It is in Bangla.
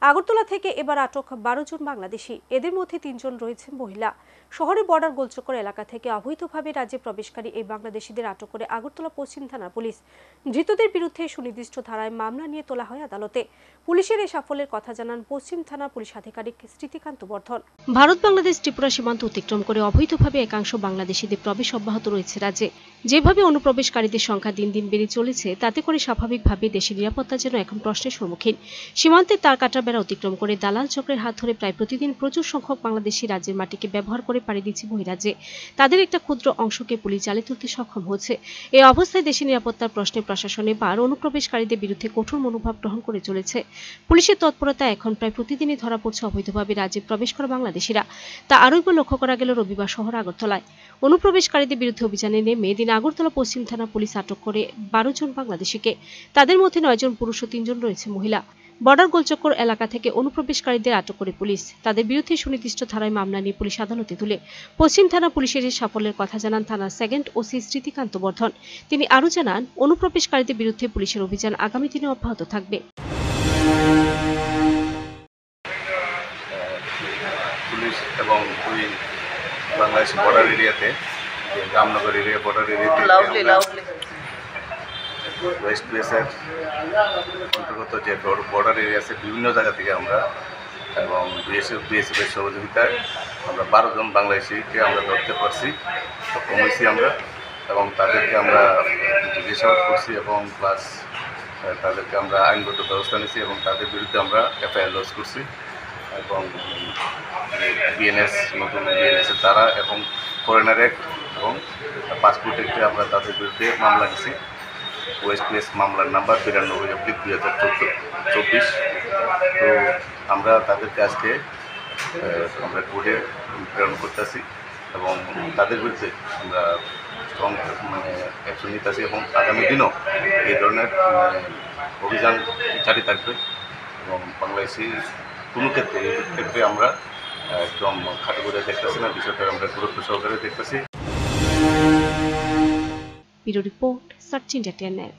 আগরতলা থেকে এবার আটক 12 জন বাংলাদেশি। এদের মধ্যে 3 জন রয়েছেন মহিলা। শহরের বর্ডার গোলচক্কর এলাকা থেকে অবৈধভাবে রাজ্যে প্রবেশকারী এই বাংলাদেশিদের আটক করে আগরতলা পশ্চিম থানার পুলিশ। ধৃতদের বিরুদ্ধে সুনির্দিষ্ট ধারায় মামলা নিয়ে তোলা হয় আদালতে। পুলিশের এই সাফল্যের কথা জানান পশ্চিম থানার পুলিশ আধিকারিক স্মৃতিকান্ত বর্ধন। ভারত বাংলাদেশ ত্রিপুরা সীমান্ত অতিক্রম করে অবৈধভাবে একাংশ বাংলাদেশিদের প্রবেশ অব্যাহত রয়েছে রাজ্যে। যেভাবে অনুপ্রবেশকারীদের সংখ্যা দিন দিন বেড়ে চলেছে, তাতে করে স্বাভাবিকভাবে দেশের নিরাপত্তা যেন এখন প্রশ্নের সম্মুখীন। সীমান্তের তার কাটা বেড়া অতিক্রম করে দালাল চক্রের হাত ধরে প্রায় প্রতিদিন প্রচুর সংখ্যক বাংলাদেশি রাজ্যের মাটিকে ব্যবহার করে পাড়ি দিচ্ছে বহিরাজ্যে। তাদের একটা ক্ষুদ্র অংশকে পুলিশ জালে তুলতে সক্ষম হচ্ছে। এই অবস্থায় দেশের নিরাপত্তার প্রশ্নে প্রশাসন এবার অনুপ্রবেশকারীদের বিরুদ্ধে কঠোর মনোভাব গ্রহণ করে চলেছে। পুলিশের তৎপরতা এখন প্রায় প্রতিদিনই ধরা পড়ছে অবৈধভাবে রাজ্যে প্রবেশ করা বাংলাদেশিরা। তা আরও একবার লক্ষ্য করা গেল রবিবার শহর আগরতলায়। অনুপ্রবেশকারীদের বিরুদ্ধে অভিযানে নেমে দিন আগরতলা পশ্চিম থানা পুলিশ আটক করে 12 জন বাংলাদেশিকে। তাদের মধ্যে 9 জন পুরুষ ও 3 জন রয়েছে মহিলা। বর্ডার গোলচক্কর এলাকা থেকে অনুপ্রবেশকারীদের আটক করে পুলিশ। তাদের বিরুদ্ধে সুনির্দিষ্ট ধারায় মামলা নিয়ে পুলিশ আদালতে তুলে পশ্চিম থানা পুলিশের এই সাফল্যের কথা জানান থানার সেকেন্ড ওসি স্মৃতিকান্ত বর্ধন। তিনি আরও জানান, অনুপ্রবেশকারীদের বিরুদ্ধে পুলিশের অভিযান আগামী দিনে অব্যাহত থাকবে। পুলিশ এবং ওই বাংলাদেশ বর্ডার এরিয়াতে, যে রামনগর এরিয়া বর্ডার এরিয়াতে ওয়েস্ট বেসের অন্তর্গত যে বর্ডার এরিয়া আছে, বিভিন্ন জায়গা থেকে আমরা এবং বিএসএফের সহযোগিতায় আমরা 12 জন বাংলাদেশিকে আমরা ধরতে পারছি, সক্ষম হয়েছি আমরা। এবং তাদেরকে আমরা জিজ্ঞাসাবাদ করছি এবং প্লাস তাদেরকে আমরা আইনগত ব্যবস্থা নিয়েছি এবং তাদের বিরুদ্ধে আমরা এফআইআর লজ করছি এবং বিএনএস, নতুন বিএনএসের দ্বারা এবং ফরেনার অ্যাক্ট এবং পাসপোর্ট অ্যাক্টে আমরা তাদের বিরুদ্ধে মামলা নিয়েছি। ওয়েস্ট বেস মামলার নাম্বার 92/2024। তো আমরা তাদেরকে আজকে আমরা কোর্টে প্রেরণ করতেছি এবং তাদের বিরুদ্ধে আমরা স্ট্রং অ্যাকশন নিতেছি এবং আগামী দিনও এই ধরনের অভিযান জারি থাকবে এবং বাংলাদেশি কোনো ক্ষেত্রে আমরা একদম খাটো করে দেখতেছি না, বিষয়টা আমরা গুরুত্ব সহকারে দেখতেছি। Bureau report, search India channel.